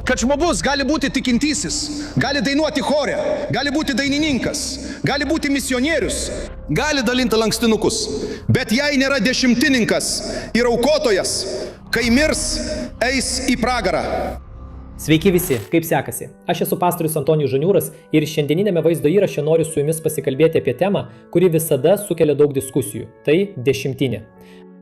kad žmogus gali būti tikintysis, gali dainuoti chore, gali būti dainininkas, gali būti misionierius, gali dalinti lankstinukus, bet jei nėra dešimtininkas ir aukotojas, kai mirs, eis į pragarą. Sveiki visi, kaip sekasi? Aš esu pastorius Antonijus Žaniūras ir šiandieninėme vaizdo įraše noriu su jumis pasikalbėti apie temą, kuri visada sukelia daug diskusijų. Tai dešimtinė.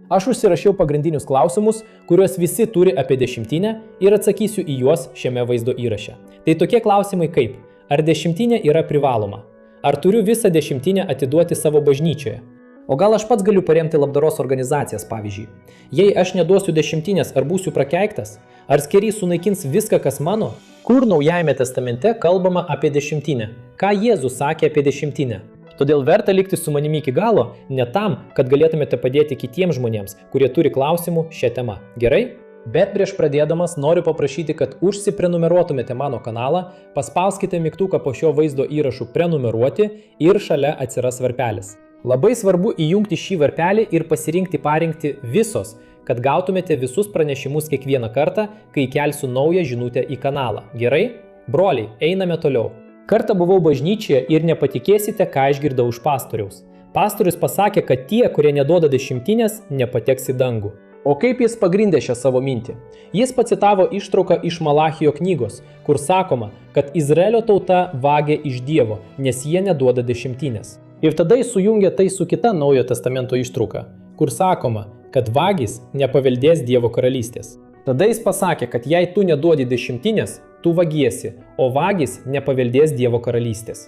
Aš užsirašiau pagrindinius klausimus, kuriuos visi turi apie dešimtinę ir atsakysiu į juos šiame vaizdo įraše. Tai tokie klausimai kaip: ar dešimtinė yra privaloma? Ar turiu visą dešimtinę atiduoti savo bažnyčioje? O gal aš pats galiu paremti labdaros organizacijas, pavyzdžiui? Jei aš neduosiu dešimtinės, ar būsiu prakeiktas? Ar skerys sunaikins viską, kas mano? Kur Naujajame testamente kalbama apie dešimtinę? Ką Jėzus sakė apie dešimtinę? Todėl verta likti su manimi iki galo, ne tam, kad galėtumėte padėti kitiems žmonėms, kurie turi klausimų šią temą. Gerai? Bet prieš pradėdamas noriu paprašyti, kad užsiprenumeruotumėte mano kanalą, paspauskite mygtuką po šio vaizdo įrašu prenumeruoti ir šalia atsiras varpelis. Labai svarbu įjungti šį varpelį ir pasirinkti parinkti visos, kad gautumėte visus pranešimus kiekvieną kartą, kai kelsiu naują žinutę į kanalą. Gerai? Broliai, einame toliau. Kartą buvau bažnyčioje ir nepatikėsite, ką išgirdau iš pastoriaus. Pastorius pasakė, kad tie, kurie neduoda dešimtinės, nepateks į dangų. O kaip jis pagrindė šią savo mintį? Jis pacitavo ištrauką iš Malachijo knygos, kur sakoma, kad Izraelio tauta vagia iš Dievo, nes jie neduoda dešimtinės. Ir tada jis sujungė tai su kita Naujojo testamento ištrauka, kur sakoma, kad vagis nepaveldės Dievo karalystės. Tada jis pasakė, kad jei tu neduodi dešimtinės, tu vagiesi, o vagis nepaveldės Dievo karalystės.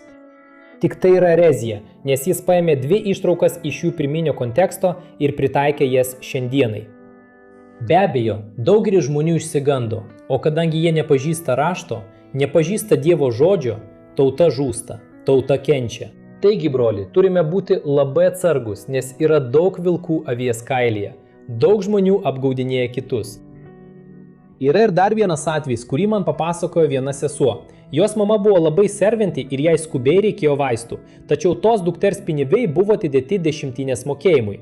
Tik tai yra erezija, nes jis paėmė dvi ištraukas iš jų pirminio konteksto ir pritaikė jas šiandienai. Be abejo, daugelis žmonių išsigando, o kadangi jie nepažįsta rašto, nepažįsta Dievo žodžio, tauta žūsta, tauta kenčia. Taigi, broli, turime būti labai atsargus, nes yra daug vilkų avies kailyje. Daug žmonių apgaudinėja kitus. Yra ir dar vienas atvejis, kurį man papasakojo viena sesuo. Jos mama buvo labai servanti ir jai skubiai reikėjo vaistų, tačiau tos dukters pinigai buvo atidėti dešimtinės mokėjimui.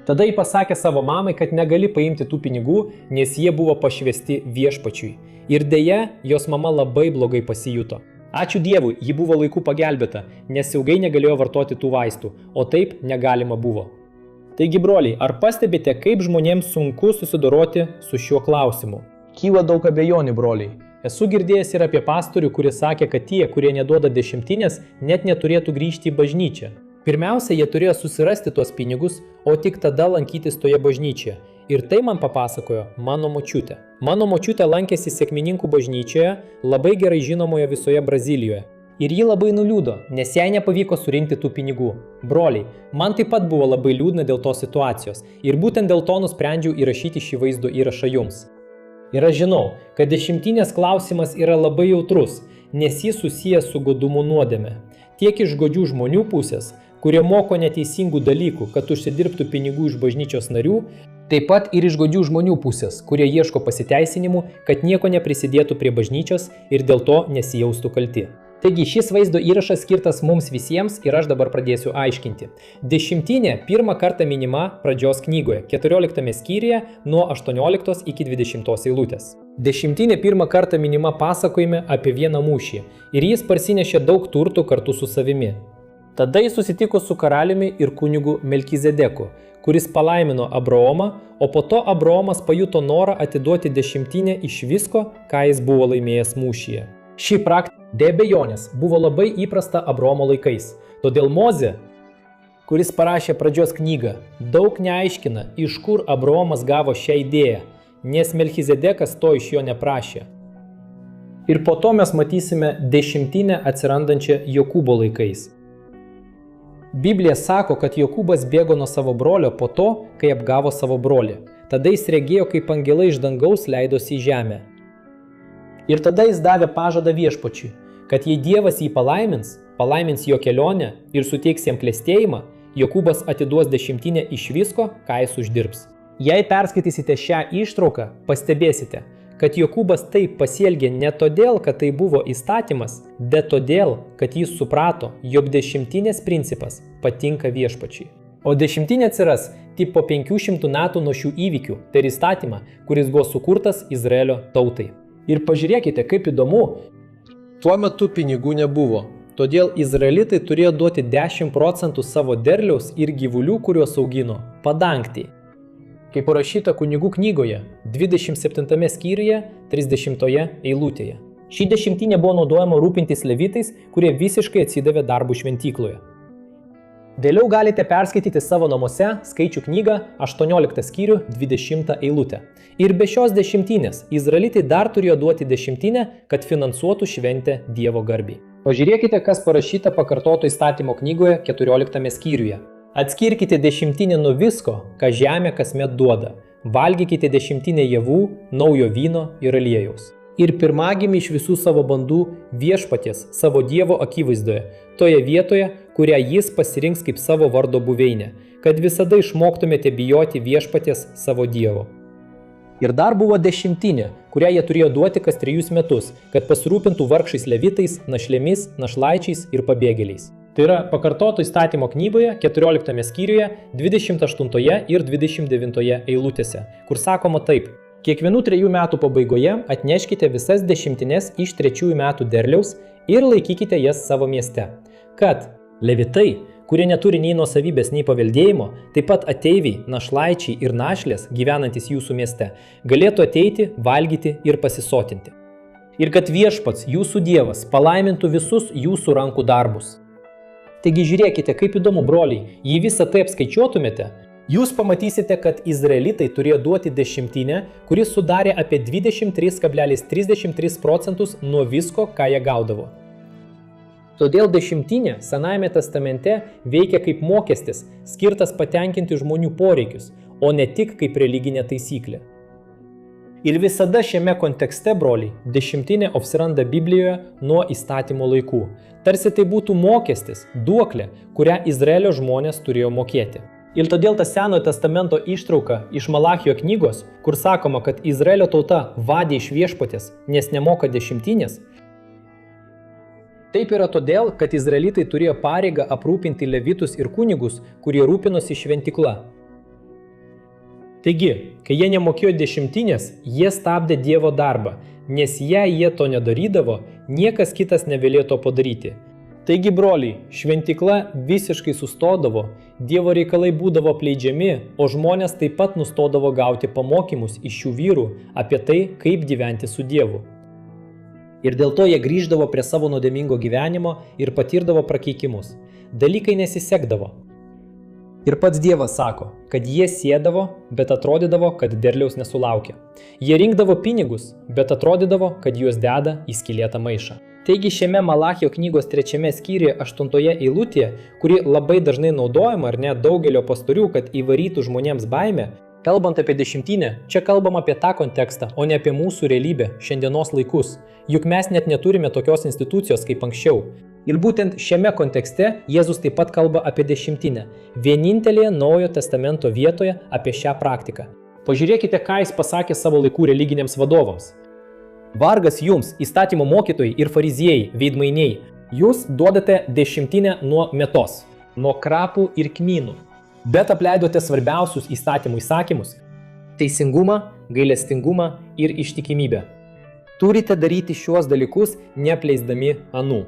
Tada ji pasakė savo mamai, kad negali paimti tų pinigų, nes jie buvo pašvęsti viešpačiui. Ir deja, jos mama labai blogai pasijuto. Ačiū Dievui, ji buvo laiku pagelbėta, nes ilgai negalėjo vartoti tų vaistų, o taip negalima buvo. Taigi, broliai, ar pastebite, kaip žmonėms sunku susidoroti su šiuo klausimu? Kyla daug abejonių, broliai. Esu girdėjęs ir apie pastorių, kuris sakė, kad tie, kurie neduoda dešimtinės, net neturėtų grįžti į bažnyčią. Pirmiausia, jie turėjo susirasti tuos pinigus, o tik tada lankytis toje bažnyčioje. Ir tai man papasakojo mano močiutė. Mano močiutė lankėsi Sekmininkų bažnyčioje, labai gerai žinomoje visoje Brazilijoje. Ir ji labai nuliūdo, nes jai nepavyko surinkti tų pinigų. Broliai, man taip pat buvo labai liūdna dėl tos situacijos ir būtent dėl to nusprendžiau įrašyti šį vaizdo įrašą jums. Ir aš žinau, kad dešimtinės klausimas yra labai jautrus, nes jis susijęs su godumo nuodėme. Tiek iš godžių žmonių pusės, kurie moko neteisingų dalykų, kad užsidirbtų pinigų iš bažnyčios narių, taip pat ir iš godžių žmonių pusės, kurie ieško pasiteisinimų, kad nieko neprisidėtų prie bažnyčios ir dėl to nesijaustų kalti. Taigi šis vaizdo įrašas skirtas mums visiems ir aš dabar pradėsiu aiškinti. Dešimtinė pirmą kartą minima pradžios knygoje, 14 skyriuje nuo 18 iki 20 eilutės. Dešimtinė pirmą kartą minima pasakojime apie vieną mūšį ir jis parsinešė daug turtų kartu su savimi. Tada jis susitiko su karaliumi ir kunigu Melkizedeku, kuris palaimino Abraomą, o po to Abraomas pajuto norą atiduoti dešimtinę iš visko, ką jis buvo laimėjęs mūšyje. Ši praktika, be abejonės, buvo labai įprasta Abraomo laikais. Todėl Mozė, kuris parašė pradžios knygą, daug neaiškina, iš kur Abraomas gavo šią idėją, nes Melchizedekas to iš jo neprašė. Ir po to mes matysime dešimtinę atsirandančią Jokūbo laikais. Biblija sako, kad Jokūbas bėgo nuo savo brolio po to, kai apgavo savo brolį. Tada jis regėjo, kaip angelai iš dangaus leidosi į žemę. Ir tada jis davė pažadą viešpačiui, kad jei Dievas jį palaimins jo kelionę ir suteiks jam klestėjimą, Jokūbas atiduos dešimtinę iš visko, ką jis uždirbs. Jei perskaitysite šią ištrauką, pastebėsite, kad Jokūbas taip pasielgė ne todėl, kad tai buvo įstatymas, bet todėl, kad jis suprato, jog dešimtinės principas patinka viešpačiui. O dešimtinė atsiras tik po 500 metų nuo šių įvykių, tai įstatymą, kuris buvo sukurtas Izraelio tautai. Ir pažiūrėkite, kaip įdomu. Tuo metu pinigų nebuvo. Todėl izraelitai turėjo duoti 10% savo derliaus ir gyvulių, kuriuos augino, padangtį. Kaip parašyta Kunigų knygoje, 27 skyriuje, 30 eilutėje. Ši dešimtinė buvo naudojama rūpintis levitais, kurie visiškai atsidavė darbų šventykloje. Vėliau galite perskaityti savo namuose Skaičių knygą 18 skyrių 20 eilutę. Ir be šios dešimtinės izraelitai dar turėjo duoti dešimtinę, kad finansuotų šventę Dievo garbei. Pažiūrėkite, kas parašyta Pakartoto įstatymo knygoje 14 skyriuje. Atskirkite dešimtinę nuo visko, ką žemė kasmet duoda. Valgykite dešimtinę javų, naujo vyno ir aliejaus. Ir pirmagimį iš visų savo bandų viešpaties, savo Dievo akivaizdoje, toje vietoje, kurią jis pasirinks kaip savo vardo buveinę, kad visada išmoktumėte bijoti viešpaties savo Dievo. Ir dar buvo dešimtinė, kurią jie turėjo duoti kas 3 metus, kad pasirūpintų vargšais levitais, našlėmis, našlaičiais ir pabėgėliais. Tai yra Pakartoto įstatymo knygoje 14 skyriuje 28 ir 29 eilutėse, kur sakoma taip: kiekvienų 3 metų pabaigoje atneškite visas dešimtines iš 3 metų derliaus ir laikykite jas savo mieste, kad levitai, kurie neturi nei nuosavybės, nei paveldėjimo, taip pat ateiviai, našlaičiai ir našlės gyvenantis jūsų mieste, galėtų ateiti, valgyti ir pasisotinti. Ir kad viešpats, jūsų Dievas, palaimintų visus jūsų rankų darbus. Taigi žiūrėkite, kaip įdomu, broliai, jei visą tai apskaičiuotumėte, jūs pamatysite, kad izraelitai turėjo duoti dešimtinę, kuris sudarė apie 23,33% nuo visko, ką jie gaudavo. Todėl dešimtinė Senajame testamente veikia kaip mokestis, skirtas patenkinti žmonių poreikius, o ne tik kaip religinė taisyklė. Ir visada šiame kontekste, broliai, dešimtinė apsiranda Biblijoje nuo įstatymo laikų. Tarsi tai būtų mokestis, duoklė, kurią Izraelio žmonės turėjo mokėti. Ir todėl ta Senojo testamento ištrauka iš Malachijo knygos, kur sakoma, kad Izraelio tauta vadė iš viešpaties, nes nemoka dešimtinės, taip yra todėl, kad izraelitai turėjo pareigą aprūpinti levitus ir kunigus, kurie rūpinosi šventykla. Taigi, kai jie nemokėjo dešimtinės, jie stabdė Dievo darbą, nes jei jie to nedarydavo, niekas kitas negalėjo to padaryti. Taigi, broliai, šventykla visiškai sustodavo, Dievo reikalai būdavo apleidžiami, o žmonės taip pat nustodavo gauti pamokymus iš šių vyrų apie tai, kaip gyventi su Dievu. Ir dėl to jie grįždavo prie savo nuodėmingo gyvenimo ir patirdavo prakeikimus. Dalykai nesisekdavo. Ir pats Dievas sako, kad jie sėdavo, bet atrodydavo, kad derliaus nesulaukia. Jie rinkdavo pinigus, bet atrodydavo, kad juos deda į skylėtą maišą. Taigi šiame Malachijo knygos 3 skyriuje 8 eilutėje, kuri labai dažnai naudojama ar ne daugelio pastorių, kad įvarytų žmonėms baimę, kalbant apie dešimtinę, čia kalbam apie tą kontekstą, o ne apie mūsų realybę, šiandienos laikus. Juk mes net neturime tokios institucijos kaip anksčiau. Ir būtent šiame kontekste Jėzus taip pat kalba apie dešimtinę, vienintelėje Naujojo testamento vietoje apie šią praktiką. Pažiūrėkite, ką jis pasakė savo laikų religiniams vadovams. Vargas jums, įstatymo mokytojai ir fariziejai, veidmainiai, jūs duodate dešimtinę nuo mėtos, nuo krapų ir kmynų, bet apleidote svarbiausius įstatymų įsakymus – teisingumą, gailestingumą ir ištikimybę. Turite daryti šiuos dalykus, neapleisdami anų.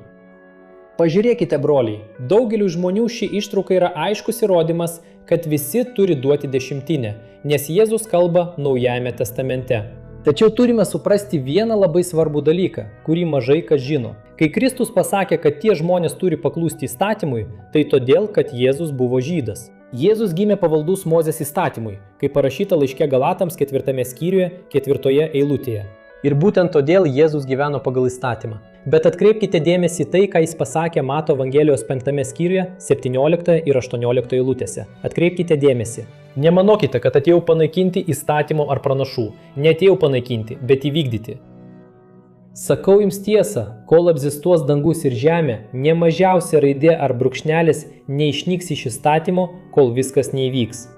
Pažiūrėkite, broliai, daugeliu žmonių ši ištrauka yra aiškus įrodymas, kad visi turi duoti dešimtinę, nes Jėzus kalba Naujajame testamente. Tačiau turime suprasti vieną labai svarbų dalyką, kurį mažai kas žino. Kai Kristus pasakė, kad tie žmonės turi paklūsti įstatymui, tai todėl, kad Jėzus buvo žydas. Jėzus gimė pavaldus Mozės įstatymui, kaip parašyta laiške Galatams 4 skyriuje 4 eilutėje. Ir būtent todėl Jėzus gyveno pagal įstatymą. Bet atkreipkite dėmesį tai, ką jis pasakė Mato Evangelijos 5 skyriuje 17 ir 18 eilutėse. Atkreipkite dėmesį. Nemanokite, kad atėjau panaikinti įstatymo ar pranašų. Neatėjau panaikinti, bet įvykdyti. Sakau jums tiesą, kol egzistuos dangus ir žemė, ne mažiausia raidė ar brūkšnelis neišnyks iš įstatymo, kol viskas neįvyks.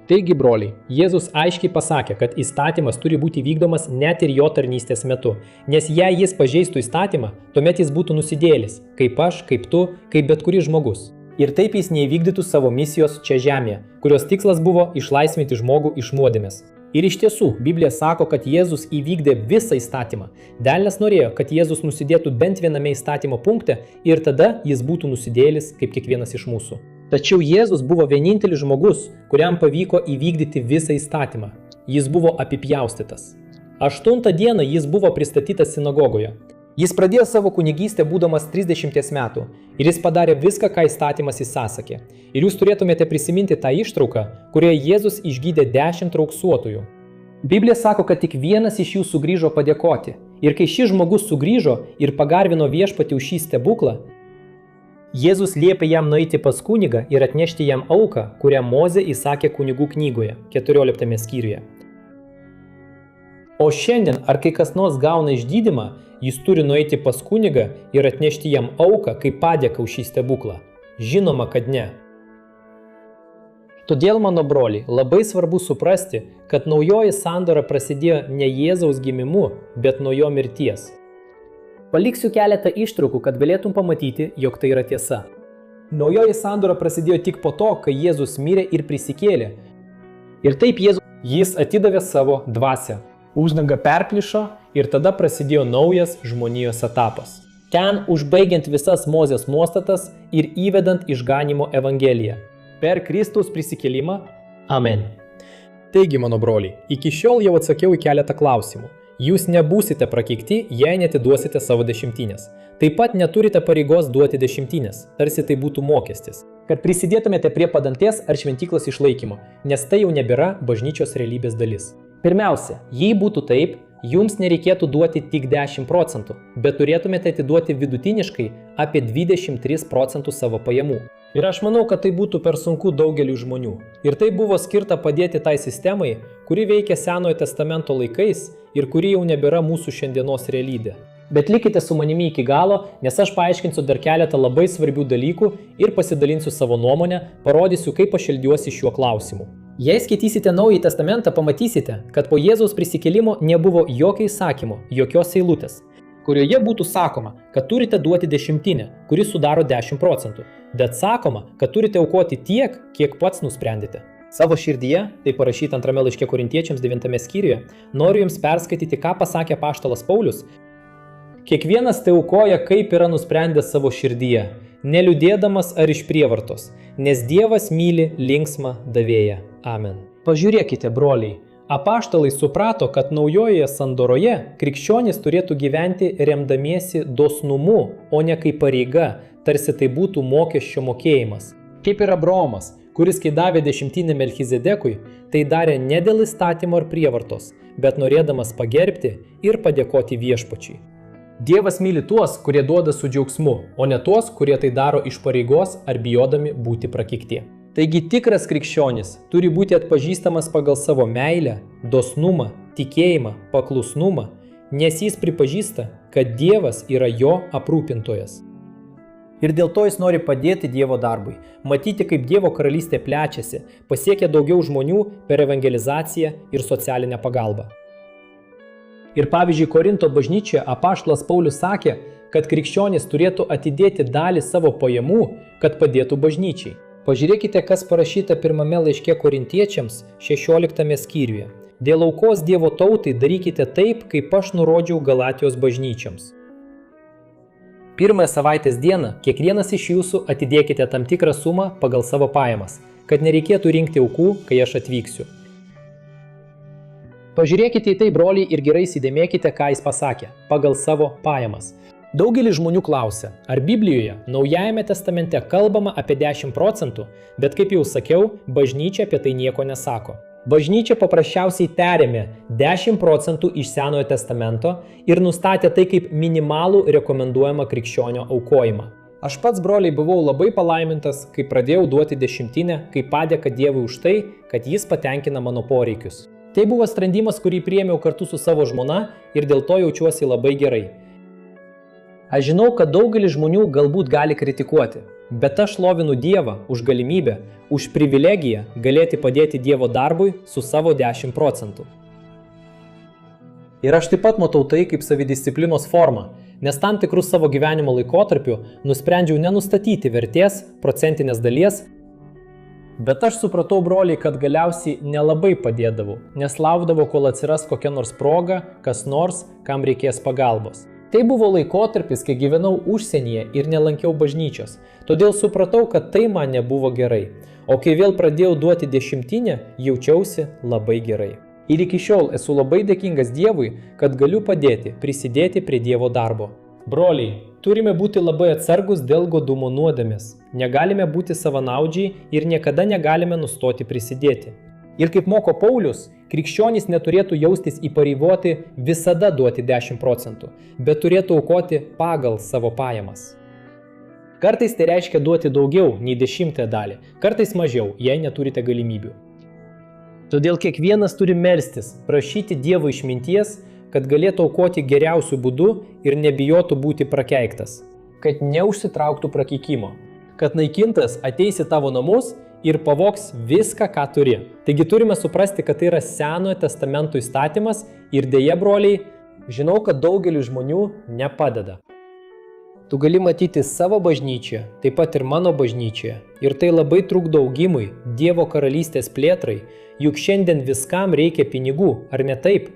Taigi, broliai, Jėzus aiškiai pasakė, kad įstatymas turi būti vykdomas net ir jo tarnystės metu, nes jei jis pažeistų įstatymą, tuomet jis būtų nusidėjėlis, kaip aš, kaip tu, kaip bet kuris žmogus. Ir taip jis neįvykdytų savo misijos čia žemėje, kurios tikslas buvo išlaisvinti žmogų iš nuodėmės. Ir iš tiesų, Biblija sako, kad Jėzus įvykdė visą įstatymą. Velnias norėjo, kad Jėzus nusidėtų bent viename įstatymo punkte ir tada jis būtų nusidėlis kaip kiekvienas iš mūsų. Tačiau Jėzus buvo vienintelis žmogus, kuriam pavyko įvykdyti visą įstatymą. Jis buvo apipjaustytas. 8 dieną jis buvo pristatytas sinagogoje. Jis pradėjo savo kunigystę būdamas 30 metų ir jis padarė viską, ką įstatymas įsakė. Ir jūs turėtumėte prisiminti tą ištrauką, kurioje Jėzus išgydė 10 raupsuotųjų. Biblija sako, kad tik vienas iš jų sugrįžo padėkoti. Ir kai šis žmogus sugrįžo ir pagarbino viešpatį už šį stebuklą, Jėzus liepė jam nueiti pas kunigą ir atnešti jam auką, kurią Mozė įsakė kunigų knygoje, 14 skyriuje. O šiandien, ar kai kas nors gauna išgydymą, jis turi nueiti pas kunigą ir atnešti jam auką kaip padėką už šį stebuklą? Žinoma, kad ne. Todėl, mano broliai, labai svarbu suprasti, kad naujoji sandora prasidėjo ne Jėzaus gimimu, bet nuo jo mirties. Paliksiu keletą ištraukų, kad galėtum pamatyti, jog tai yra tiesa. Naujoji sandora prasidėjo tik po to, kai Jėzus mirė ir prisikėlė. Ir taip jis atidavė savo dvasią. Uždanga perplyšo ir tada prasidėjo naujas žmonijos etapas. Ten užbaigiant visas Mozės nuostatas ir įvedant išganymo evangeliją. Per Kristaus prisikėlimą. Amen. Taigi, mano broliai, iki šiol jau atsakiau į keletą klausimų. Jūs nebūsite prakeikti, jei netiduosite savo dešimtinės. Taip pat neturite pareigos duoti dešimtinės, tarsi tai būtų mokestis, kad prisidėtumėte prie padanties ar šventyklos išlaikymo, nes tai jau nebėra bažnyčios realybės dalis. Pirmiausia, jei būtų taip, jums nereikėtų duoti tik 10%, bet turėtumėte atiduoti vidutiniškai apie 23% savo pajamų. Ir aš manau, kad tai būtų per sunku daugeliu žmonių. Ir tai buvo skirta padėti tai sistemai, kuri veikia Senojo testamento laikais ir kuri jau nebėra mūsų šiandienos realybė. Bet likite su manimi iki galo, nes aš paaiškinsiu dar keletą labai svarbių dalykų ir pasidalinsiu savo nuomonę, parodysiu, kaip aš elgiuosi šiuo klausimu. Jei skaitysite Naująjį testamentą, pamatysite, kad po Jėzaus prisikėlimo nebuvo jokio įsakymo, jokios eilutės, kurioje būtų sakoma, kad turite duoti dešimtinę, kuri sudaro 10%, bet sakoma, kad turite aukoti tiek, kiek pats nusprendėte. Savo širdyje, tai parašyta 2 laiške Korintiečiams 9 skyriuje, noriu jums perskaityti, ką pasakė apaštalas Paulius. Kiekvienas tai aukoja, kaip yra nusprendęs savo širdyje, neliūdėdamas ar iš prievartos, nes Dievas myli linksmą davėją. Amen. Pažiūrėkite, broliai. Apaštalai suprato, kad naujojoje sandoroje krikščionys turėtų gyventi remdamiesi dosnumu, o ne kaip pareiga, tarsi tai būtų mokesčio mokėjimas. Kaip ir Abraomas, kuris kai davė dešimtinę Melchizedekui, tai darė ne dėl įstatymo ar prievartos, bet norėdamas pagerbti ir padėkoti viešpačiui. Dievas myli tuos, kurie duoda su džiaugsmu, o ne tuos, kurie tai daro iš pareigos ar bijodami būti prakeikti. Taigi tikras krikščionis turi būti atpažįstamas pagal savo meilę, dosnumą, tikėjimą, paklusnumą, nes jis pripažįsta, kad Dievas yra jo aprūpintojas. Ir dėl to jis nori padėti Dievo darbui, matyti, kaip Dievo karalystė plečiasi, pasiekia daugiau žmonių per evangelizaciją ir socialinę pagalbą. Ir pavyzdžiui, Korinto bažnyčioje apaštalas Paulius sakė, kad krikščionys turėtų atidėti dalį savo pajamų, kad padėtų bažnyčiai. Pažiūrėkite, kas parašyta 1 laiške Korintiečiams 16 skyriuje. Dėl aukos Dievo tautai darykite taip, kaip aš nurodžiau Galatijos bažnyčiams. Pirmąją savaitės dieną kiekvienas iš jūsų atidėkite tam tikrą sumą pagal savo pajamas, kad nereikėtų rinkti aukų, kai aš atvyksiu. Pažiūrėkite į tai, broliai, ir gerai įsidėmėkite, ką jis pasakė – pagal savo pajamas. Daugelis žmonių klausia, ar Biblijoje, Naujajame testamente kalbama apie 10%, bet kaip jau sakiau, bažnyčia apie tai nieko nesako. Bažnyčia paprasčiausiai perėmė 10% iš Senojo testamento ir nustatė tai kaip minimalų rekomenduojamą krikščionio aukojimą. Aš pats, broliai, buvau labai palaimintas, kai pradėjau duoti dešimtinę, kaip padėką Dievui už tai, kad jis patenkina mano poreikius. Tai buvo sprendimas, kurį priėmiau kartu su savo žmona ir dėl to jaučiuosi labai gerai. Aš žinau, kad daugelis žmonių galbūt gali kritikuoti, bet aš šlovinu Dievą už galimybę, už privilegiją galėti padėti Dievo darbui su savo 10%. Ir aš taip pat matau tai kaip savidisciplinos formą, nes tam tikrus savo gyvenimo laikotarpiu nusprendžiau nenustatyti vertės, procentinės dalies Bet aš supratau, broliai, kad galiausiai nelabai padėdavau, nes laukdavau, kol atsiras kokia nors proga, kas nors, kam reikės pagalbos. Tai buvo laikotarpis, kai gyvenau užsienyje ir nelankiau bažnyčios, todėl supratau, kad tai man nebuvo gerai. O kai vėl pradėjau duoti dešimtinę, jaučiausi labai gerai. Ir iki šiol esu labai dėkingas Dievui, kad galiu padėti, prisidėti prie Dievo darbo. Broliai, turime būti labai atsargus dėl godumo nuodėmės. Negalime būti savanaudžiai ir niekada negalime nustoti prisidėti. Ir kaip moko Paulius, krikščionys neturėtų jaustis įpareigoti visada duoti 10%, bet turėtų aukoti pagal savo pajamas. Kartais tai reiškia duoti daugiau nei 10 dalį, kartais mažiau, jei neturite galimybių. Todėl kiekvienas turi melstis, prašyti Dievo išminties, kad galėtų aukoti geriausių būdų ir nebijotų būti prakeiktas, kad neužsitrauktų prakeikimo, kad naikintas ateis į tavo namus ir pavogs viską, ką turi. Taigi turime suprasti, kad tai yra Senojo testamento įstatymas ir dėja, broliai, žinau, kad daugeliu žmonių nepadeda. Tu gali matyti savo bažnyčią, taip pat ir mano bažnyčioje. Ir tai labai trukdo augimui, Dievo karalystės plėtrai, juk šiandien viskam reikia pinigų, ar ne taip?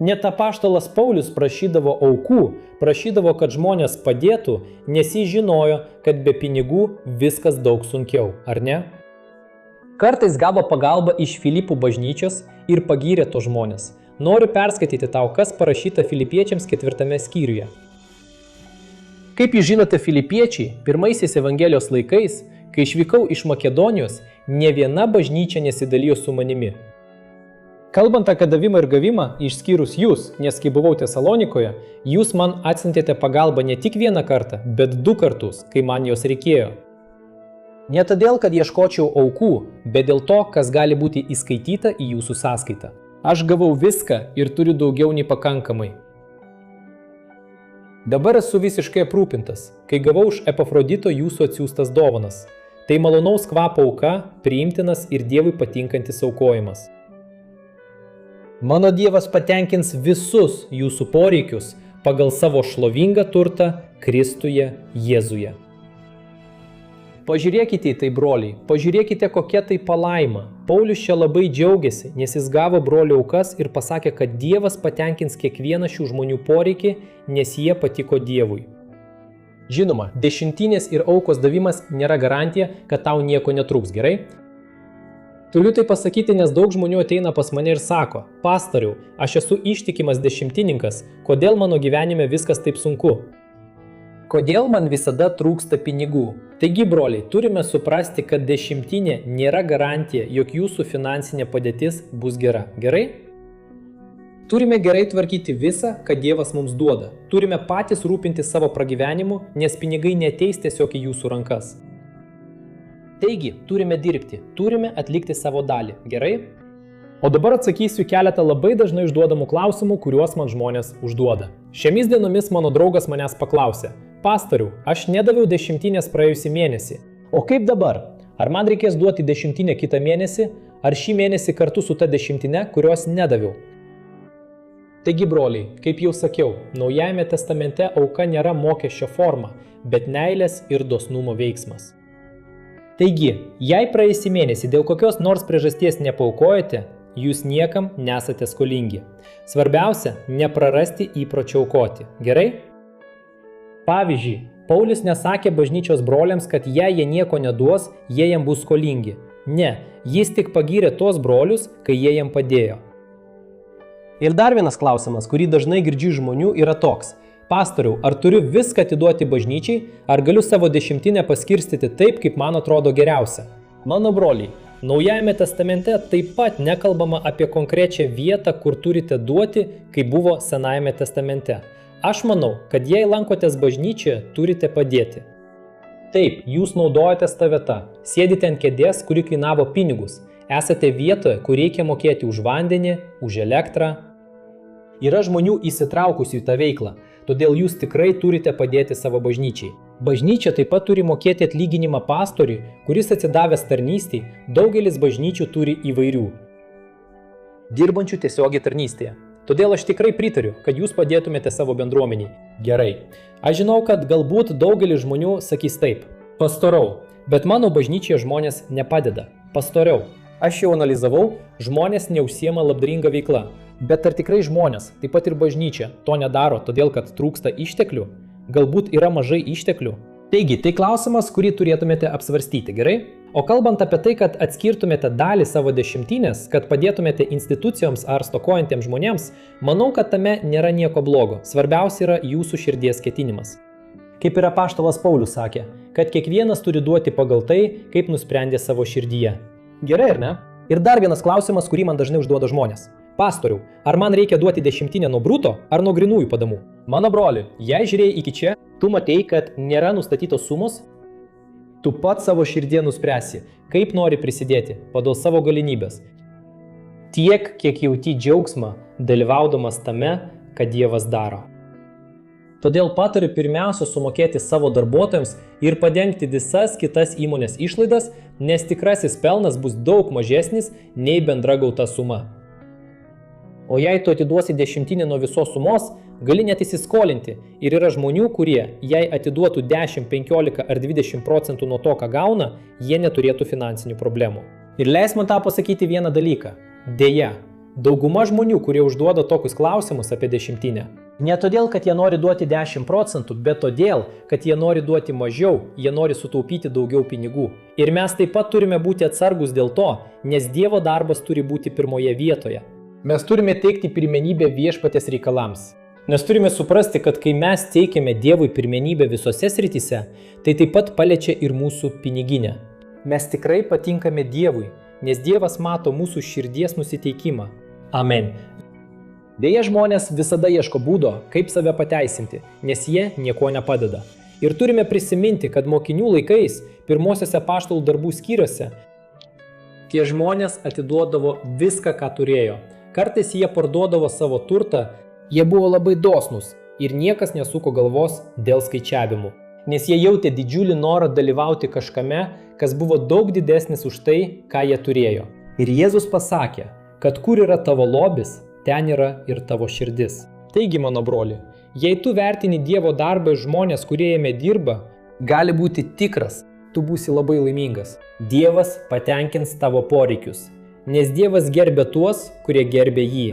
Net apaštalas Paulius prašydavo aukų, prašydavo, kad žmonės padėtų, nes jis žinojo, kad be pinigų viskas daug sunkiau, ar ne? Kartais gavo pagalbą iš Filipų bažnyčios ir pagyrė to žmonės. Noriu perskaityti tau, kas parašyta Filipiečiams 4 skyriuje. Kaip jūs žinote, filipiečiai, pirmaisiais Evangelijos laikais, kai išvykau iš Makedonijos, ne viena bažnyčia nesidalijo su manimi. Kalbant apie davimą ir gavimą, išskyrus jūs, nes kai buvau Tesalonikoje, jūs man atsiuntėte pagalbą ne tik vieną kartą, bet 2 kartus, kai man jos reikėjo. Ne todėl, kad ieškočiau aukų, bet dėl to, kas gali būti įskaityta į jūsų sąskaitą. Aš gavau viską ir turiu daugiau nei pakankamai. Dabar esu visiškai aprūpintas, kai gavau iš Epafrodito jūsų atsiųstas dovanas. Tai malonaus kvapo auka, priimtinas ir Dievui patinkantis aukojimas. Mano Dievas patenkins visus jūsų poreikius pagal savo šlovingą turtą Kristuje Jėzuje. Pažiūrėkite į tai, broliai, pažiūrėkite, kokia tai palaima. Paulius čia labai džiaugiasi, nes jis gavo brolių aukas ir pasakė, kad Dievas patenkins kiekvieną šių žmonių poreikį, nes jie patiko Dievui. Žinoma, dešimtinės ir aukos davimas nėra garantija, kad tau nieko netrūks, gerai? Turiu tai pasakyti, nes daug žmonių ateina pas mane ir sako, pastoriau, aš esu ištikimas dešimtininkas, kodėl mano gyvenime viskas taip sunku? Kodėl man visada trūksta pinigų? Taigi, broliai, turime suprasti, kad dešimtinė nėra garantija, jog jūsų finansinė padėtis bus gera. Gerai? Turime gerai tvarkyti visą, ką Dievas mums duoda. Turime patys rūpinti savo pragyvenimu, nes pinigai neateis tiesiog į jūsų rankas. Taigi, turime dirbti, turime atlikti savo dalį. Gerai? O dabar atsakysiu keletą labai dažnai užduodamų klausimų, kuriuos man žmonės užduoda. Šiomis dienomis mano draugas manęs paklausė, pastoriau, aš nedaviau dešimtinės praėjusį mėnesį. O kaip dabar? Ar man reikės duoti dešimtinę kitą mėnesį, ar šį mėnesį kartu su ta dešimtinė, kurios nedaviau? Taigi, broliai, kaip jau sakiau, Naujajame testamente auka nėra mokesčio forma, bet meilės ir dosnumo veiksmas. Taigi, jei praėjusį mėnesį dėl kokios nors priežasties nepaaukojate, jūs niekam nesate skolingi. Svarbiausia, neprarasti įpročio aukoti. Gerai? Pavyzdžiui, Paulius nesakė bažnyčios broliams, kad jei jie nieko neduos, jie jam bus skolingi. Ne, jis tik pagyrė tuos brolius, kai jie jam padėjo. Ir dar vienas klausimas, kurį dažnai girdžiu žmonių, yra toks. Pastoriau, ar turiu viską atiduoti bažnyčiai, ar galiu savo dešimtinę paskirstyti taip, kaip man atrodo geriausia? Mano broliai, Naujajame testamente taip pat nekalbama apie konkrečią vietą, kur turite duoti, kaip buvo Senajame testamente. Aš manau, kad jei lankotės bažnyčioje, turite padėti. Taip, jūs naudojatės ta vieta, sėdite ant kėdės, kuri kainavo pinigus, esate vietoje, kur reikia mokėti už vandenį, už elektrą. Yra žmonių įsitraukusių į tą veiklą, todėl jūs tikrai turite padėti savo bažnyčiai. Bažnyčia taip pat turi mokėti atlyginimą pastoriui, kuris atsidavęs tarnystei, daugelis bažnyčių turi įvairių dirbančių tiesiogiai tarnystėje. Todėl aš tikrai pritariu, kad jūs padėtumėte savo bendruomeniai. Gerai. Aš žinau, kad galbūt daugelis žmonių sakys taip. Pastorau, Bet mano bažnyčioje žmonės nepadeda. Pastoriau. Aš jau analizavau, žmonės neužsiema labdaringa veikla. Bet ar tikrai žmonės, taip pat ir bažnyčia, to nedaro, todėl kad trūksta išteklių? Galbūt yra mažai išteklių? Taigi, tai klausimas, kurį turėtumėte apsvarstyti, gerai? O kalbant apie tai, kad atskirtumėte dalį savo dešimtinės, kad padėtumėte institucijoms ar stokojantiems žmonėms, manau, kad tame nėra nieko blogo. Svarbiausia yra jūsų širdies ketinimas. Kaip ir apaštalas Paulius sakė, kad kiekvienas turi duoti pagal tai, kaip nusprendė savo širdyje. Gerai, ar ne? Ir dar vienas klausimas, kurį man dažnai užduoda žmonės. Pastoriau, ar man reikia duoti dešimtinę nuo bruto ar nuo grinųjų padamų? Mano broli, jei žiūrėjai iki čia, tu matei, kad nėra nustatytos sumos, tu pats savo širdie nuspręsi, kaip nori prisidėti pagal savo galimybės. Tiek, kiek jauti džiaugsmą, dalyvaudamas tame, kad Dievas daro. Todėl patariu pirmiausia sumokėti savo darbuotojams ir padengti visas kitas įmonės išlaidas, nes tikrasis pelnas bus daug mažesnis nei bendra gauta suma. O jei tu atiduosi dešimtinę nuo visos sumos, gali net įsiskolinti ir yra žmonių, kurie, jei atiduotų 10, 15 ar 20% nuo to, ką gauna, jie neturėtų finansinių problemų. Ir leis man tą pasakyti vieną dalyką. Deja, dauguma žmonių, kurie užduoda tokius klausimus apie dešimtinę, ne todėl, kad jie nori duoti 10%, bet todėl, kad jie nori duoti mažiau, jie nori sutaupyti daugiau pinigų. Ir mes taip pat turime būti atsargus dėl to, nes Dievo darbas turi būti pirmoje vietoje. Mes turime teikti pirmenybę viešpaties reikalams. Nes turime suprasti, kad kai mes teikiame Dievui pirmenybę visose srityse, tai taip pat paliečia ir mūsų piniginę. Mes tikrai patinkame Dievui, nes Dievas mato mūsų širdies nusiteikimą. Amen. Deja, žmonės visada ieško būdo, kaip save pateisinti, nes jie nieko nepadeda. Ir turime prisiminti, kad mokinių laikais, pirmosiuose apaštalų darbų skyriuose, tie žmonės atiduodavo viską, ką turėjo. Kartais jie parduodavo savo turtą, jie buvo labai dosnūs ir niekas nesuko galvos dėl skaičiavimų. Nes jie jautė didžiulį norą dalyvauti kažkame, kas buvo daug didesnis už tai, ką jie turėjo. Ir Jėzus pasakė, kad kur yra tavo lobis, ten yra ir tavo širdis. Taigi, mano broli, jei tu vertini Dievo darbą ir žmonės, kurie jame dirba, gali būti tikras, tu būsi labai laimingas. Dievas patenkins tavo poreikius, nes Dievas gerbia tuos, kurie gerbia jį.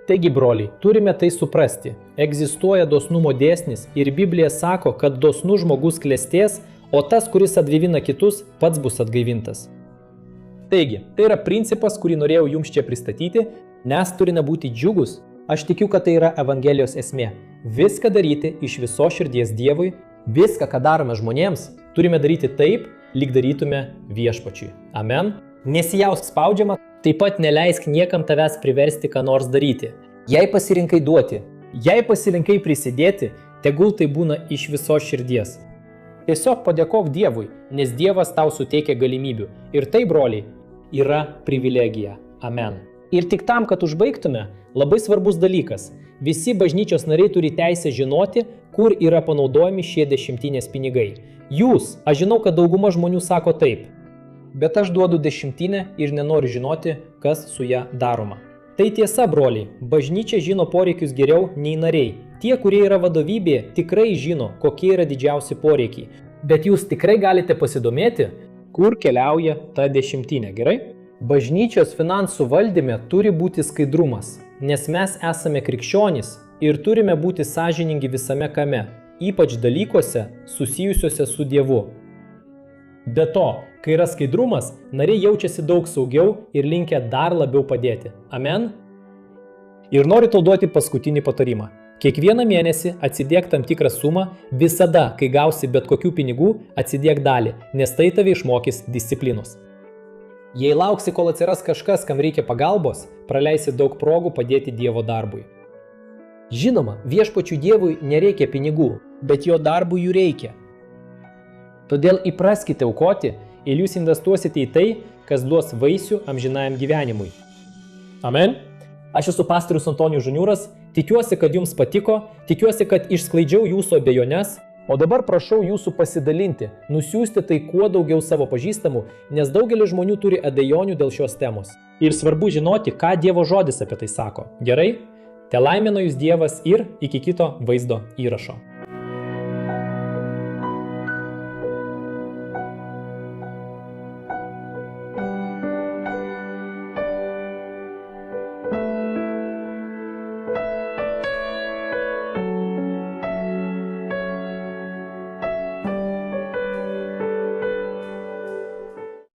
Taigi, broliai, turime tai suprasti. Egzistuoja dosnumo dėsnis ir Biblija sako, kad dosnus žmogus klestės, o tas, kuris atgaivina kitus, pats bus atgaivintas. Taigi, tai yra principas, kurį norėjau jums čia pristatyti, nes turime būti džiugus. Aš tikiu, kad tai yra Evangelijos esmė. Viską daryti iš viso širdies Dievui, viską, ką darome žmonėms, turime daryti taip, lyg darytume viešpačiui. Amen. Nesijausk spaudžiama, taip pat neleisk niekam tavęs priversti ką nors daryti. Jei pasirinkai duoti, jei pasirinkai prisidėti, tegul tai būna iš viso širdies. Tiesiog padėkok Dievui, nes Dievas tau suteikia galimybių. Ir tai, broliai, yra privilegija. Amen. Ir tik tam, kad užbaigtume, labai svarbus dalykas. Visi bažnyčios nariai turi teisę žinoti, kur yra panaudojami šie dešimtinės pinigai. Jūs, aš žinau, kad dauguma žmonių sako taip, bet aš duodu dešimtinę ir nenoriu žinoti, kas su ją daroma. Tai tiesa, broliai, bažnyčia žino poreikius geriau nei nariai. Tie, kurie yra vadovybėje, tikrai žino, kokie yra didžiausi poreikiai. Bet jūs tikrai galite pasidomėti, kur keliauja ta dešimtinė, gerai? Bažnyčios finansų valdyme turi būti skaidrumas, nes mes esame krikščionys ir turime būti sąžiningi visame kame, ypač dalykuose susijusiuose su Dievu. Be to, kai yra skaidrumas, nariai jaučiasi daug saugiau ir linkę dar labiau padėti. Amen? Ir noriu tau duoti paskutinį patarimą. Kiekvieną mėnesį atsidėk tam tikrą sumą, visada, kai gausi bet kokių pinigų, atsidėk dalį, nes tai tave išmokys disciplinos. Jei lauksi, kol atsiras kažkas, kam reikia pagalbos, praleisi daug progų padėti Dievo darbui. Žinoma, viešpačiui Dievui nereikia pinigų, bet jo darbui jų reikia. Todėl įpraskite aukoti ir jūs investuosite į tai, kas duos vaisių amžinajam gyvenimui. Amen. Aš esu pastorius Antonijus Žuniūras, tikiuosi, kad jums patiko, tikiuosi, kad išsklaidžiau jūsų abejones, o dabar prašau jūsų pasidalinti, nusiųsti tai kuo daugiau savo pažįstamų, nes daugelis žmonių turi abejonių dėl šios temos. Ir svarbu žinoti, ką Dievo žodis apie tai sako. Gerai? Te laimina jūs Dievas ir iki kito vaizdo įrašo.